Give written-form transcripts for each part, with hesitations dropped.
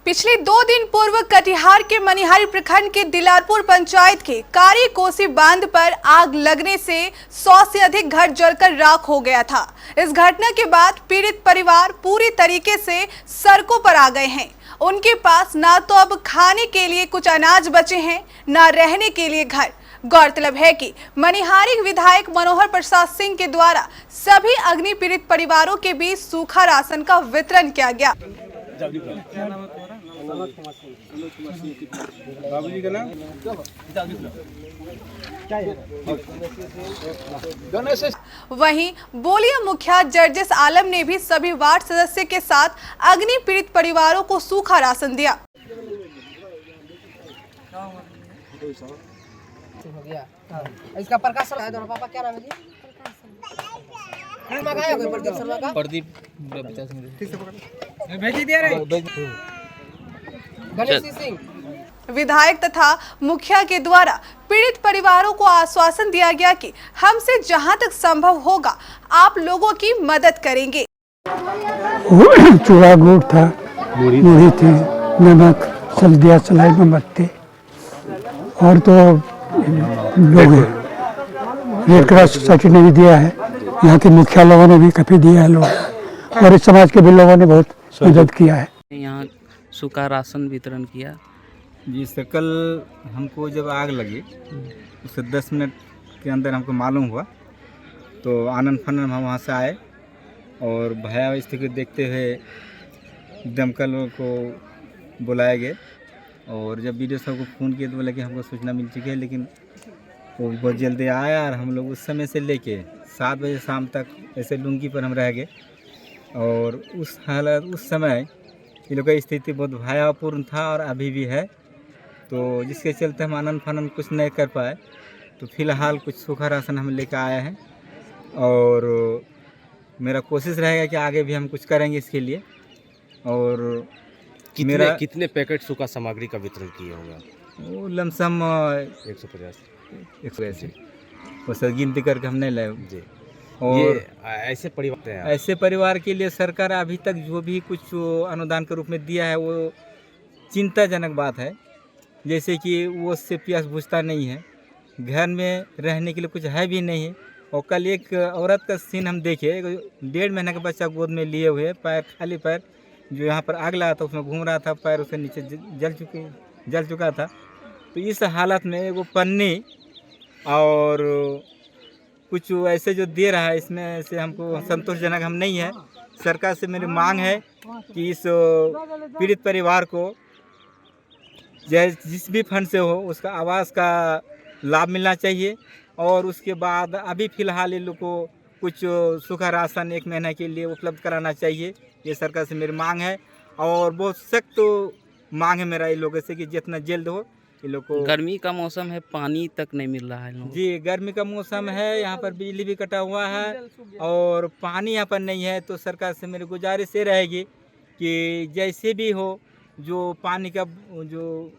पिछले 2 दिन पूर्व कटिहार के मनिहारी प्रखंड के दिलारपुर पंचायत के कारी कोसी बांध पर आग लगने से 100 से अधिक घर जलकर राख हो गया था। इस घटना के बाद पीड़ित परिवार पूरी तरीके से सड़कों पर आ गए हैं। उनके पास ना तो अब खाने के लिए कुछ अनाज बचे हैं, ना रहने के लिए घर। गौरतलब है कि मनिहारी विधायक मनोहर प्रसाद सिंह के द्वारा सभी अग्नि पीड़ित परिवारों के बीच सूखा राशन का वितरण किया गया। बाबूजी का नाम वहीं बोलिया मुखिया जर्जिस आलम ने भी सभी वार्ड सदस्य के साथ अग्नि पीड़ित परिवारों को सूखा राशन दिया। इसका प्रकाश सर है। पापा क्या नाम है जी? प्रदीप गणेश सिंह। विधायक तथा मुखिया के द्वारा पीड़ित परिवारों को आश्वासन दिया गया कि हमसे जहां तक संभव होगा आप लोगों की मदद करेंगे। चूड़ा गुड़ था, मुड़ी थी, नमक, हल्दिया, सलाई, मोमबत्ती और तो लोग रेड क्रॉस सोसाइटी ने भी दिया है। यहाँ के मुखिया लोगों ने भी काफ़ी दिया है लोग, और इस समाज के भी लोगों ने बहुत मदद किया है। यहाँ सूखा राशन वितरण किया जी सर। कल हमको जब आग लगी उससे 10 मिनट के अंदर हमको मालूम हुआ, तो आनंद फानन हम वहाँ से आए और भयावह स्थिति को देखते हुए दमकल को बुलाया गया। और जब वीडियो साहब को फ़ोन किया तो बोला कि हमको सूचना मिल चुकी है, लेकिन वो बहुत जल्दी आया और हम लोग उस समय से लेके 7 बजे शाम तक ऐसे लुंगी पर हम रह गए। और उस समय ये लोग का स्थिति बहुत भयावहपूर्ण था और अभी भी है, तो जिसके चलते हम आनंद फानन कुछ नहीं कर पाए। तो फिलहाल कुछ सूखा राशन हम लेकर आए हैं और मेरा कोशिश रहेगा कि आगे भी हम कुछ करेंगे इसके लिए। और कितने पैकेट सूखा सामग्री का वितरण किया होगा? वो लमसम 150 वो सर गिनती करके हम नहीं लाए जी। और ऐसे परिवार के लिए सरकार अभी तक जो भी कुछ अनुदान के रूप में दिया है वो चिंताजनक बात है। जैसे कि वो उससे प्यास बुझता नहीं है, घर में रहने के लिए कुछ है भी नहीं है। और कल एक औरत का सीन हम देखे, 1.5 महीने का बच्चा गोद में लिए हुए, पैर खाली पैर, जो यहाँ पर आग लगा था उसमें घूम रहा था, पैर उसके नीचे जल चुका था। तो इस हालत में वो पन्नी और कुछ ऐसे जो दे रहा है, इसमें से हमको संतोषजनक हम नहीं है। सरकार से मेरी मांग है कि इस पीड़ित परिवार को जिस भी फंड से हो उसका आवास का लाभ मिलना चाहिए। और उसके बाद अभी फ़िलहाल इन लोग को कुछ सूखा राशन 1 महीने के लिए उपलब्ध कराना चाहिए। ये सरकार से मेरी मांग है और बहुत सख्त मांग है मेरा इन लोगों से कि जितना जल्द हो इन लोग को। गर्मी का मौसम है, पानी तक नहीं मिल रहा है जी। गर्मी का मौसम है, यहाँ पर बिजली भी कटा हुआ है और पानी यहाँ पर नहीं है। तो सरकार से मेरी गुजारिश ये रहेगी कि जैसे भी हो, जो पानी का जो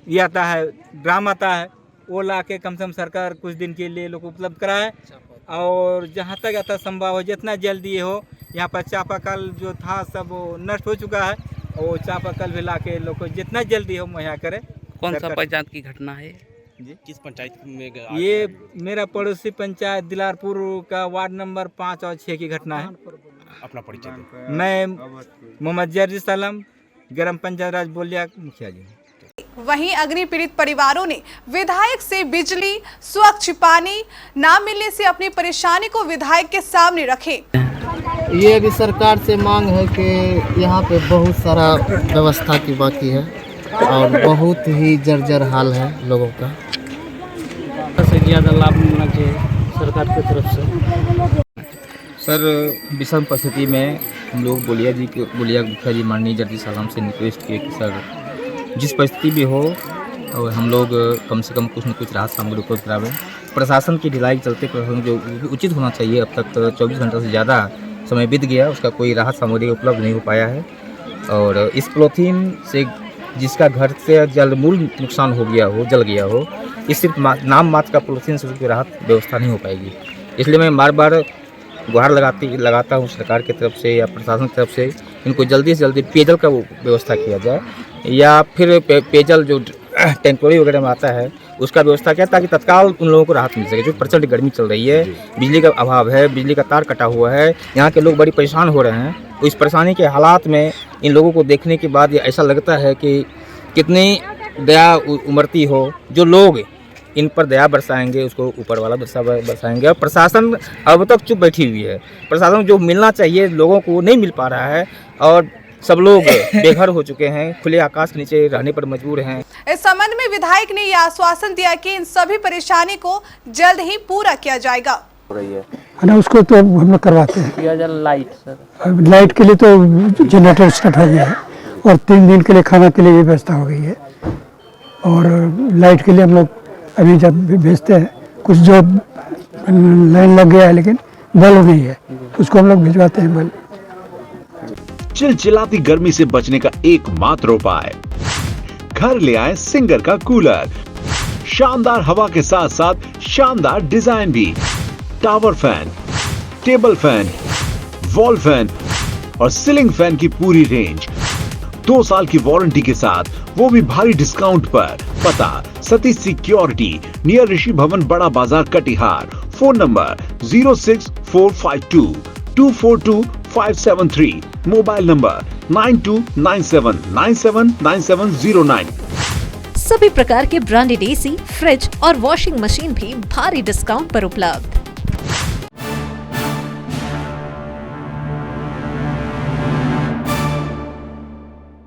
ये आता है, ड्राम आता है, वो ला के कम से कम सरकार कुछ दिन के लिए लोग उपलब्ध कराए। और जहाँ तक आता संभव हो जितना जल्दी ये हो। यहाँ पर चापाकल जो था सब नष्ट हो चुका है, और चापाकल भी ला के लोग को जितना जल्दी हो मुहैया करे। कौन सा पंचायत की घटना है जी? किस पंचायत में? ये मेरा पड़ोसी पंचायत दिलारपुर का वार्ड नंबर 5 और 6 की घटना है। अपना परिचय दें। मैं मोहम्मद जर्जिस आलम, ग्राम पंचायत राज बोलिया मुखिया जी। वहीं अग्नि पीड़ित परिवारों ने विधायक से बिजली, स्वच्छ पानी न मिलने से अपनी परेशानी को विधायक के सामने रखे। ये भी सरकार से मांग है कि यहाँ पे बहुत सारा व्यवस्था की बाकी है और बहुत ही जर्जर हाल है लोगों का। से ज़्यादा लाभ मिलना चाहिए सरकार की तरफ से। सर, विषम परिस्थिति में हम लोग बोलिया मुखिया जी माननीय जर्जिस आलम से रिक्वेस्ट किए कि सर जिस परिस्थिति भी हो और हम लोग कम से कम कुछ न कुछ राहत सामग्री उपलब्ध करावें। प्रशासन की ढिलाई के चलते प्रशासन जो उचित होना चाहिए, अब तक 24 घंटे से ज़्यादा समय बीत गया, उसका कोई राहत सामग्री उपलब्ध नहीं हो पाया है। और इस पॉलीथीन से जिसका घर से जलमूल नुकसान हो गया हो, जल गया हो, इस सिर्फ नाम मात्र का पॉलीथीन से उसकी राहत व्यवस्था नहीं हो पाएगी। इसलिए मैं बार बार गुहार लगाता हूँ सरकार की तरफ से या प्रशासन की तरफ से इनको जल्दी से जल्दी पेयजल का व्यवस्था किया जाए, या फिर पेयजल जो टेम्पोरी वगैरह में आता है उसका व्यवस्था किया, ताकि तत्काल उन लोगों को राहत मिल सके। जो प्रचंड गर्मी चल रही है, बिजली का अभाव है, बिजली का तार कटा हुआ है, यहाँ के लोग बड़ी परेशान हो रहे हैं। तो इस परेशानी के हालात में इन लोगों को देखने के बाद ये ऐसा लगता है कि कितनी दया उमड़ती हो। जो लोग इन पर दया बरसाएंगे उसको ऊपर वाला बरसाएंगे। और प्रशासन अब तक चुप बैठी हुई है। प्रशासन जो मिलना चाहिए लोगों को नहीं मिल पा रहा है, और सब लोग बेघर हो चुके हैं, खुले आकाश के नीचे रहने पर मजबूर हैं। इस संबंध में विधायक ने यह आश्वासन दिया कि इन सभी परेशानी को जल्द ही पूरा किया जाएगा। है ना, उसको तो हम लोग करवाते हैं। लाइट सर, लाइट के लिए तो जनरेटर स्टार्ट हो गया है, और 3 दिन के लिए खाना के लिए भी व्यवस्था हो गई है। और लाइट के लिए हम लोग अभी जब भेजते हैं, कुछ जो लाइन लग गया है लेकिन बल्ब नहीं है, उसको हम लोग भिजवाते हैं बल्ब। चिलचिलाती गर्मी से बचने का एकमात्र उपाय, घर ले आए सिंगर का कूलर। शानदार हवा के साथ साथ शानदार डिजाइन भी। Tower fan, table fan, wall fan और सीलिंग फैन की पूरी रेंज, 2 साल की वारंटी के साथ, वो भी भारी डिस्काउंट पर। पता सतीश सिक्योरिटी, नियर ऋषि भवन, बड़ा बाजार, Katihar. Phone number 06452 242 mobile number 9297979709। सभी प्रकार के ब्रांडेड एसी, फ्रिज और वॉशिंग मशीन भी भारी डिस्काउंट पर उपलब्ध।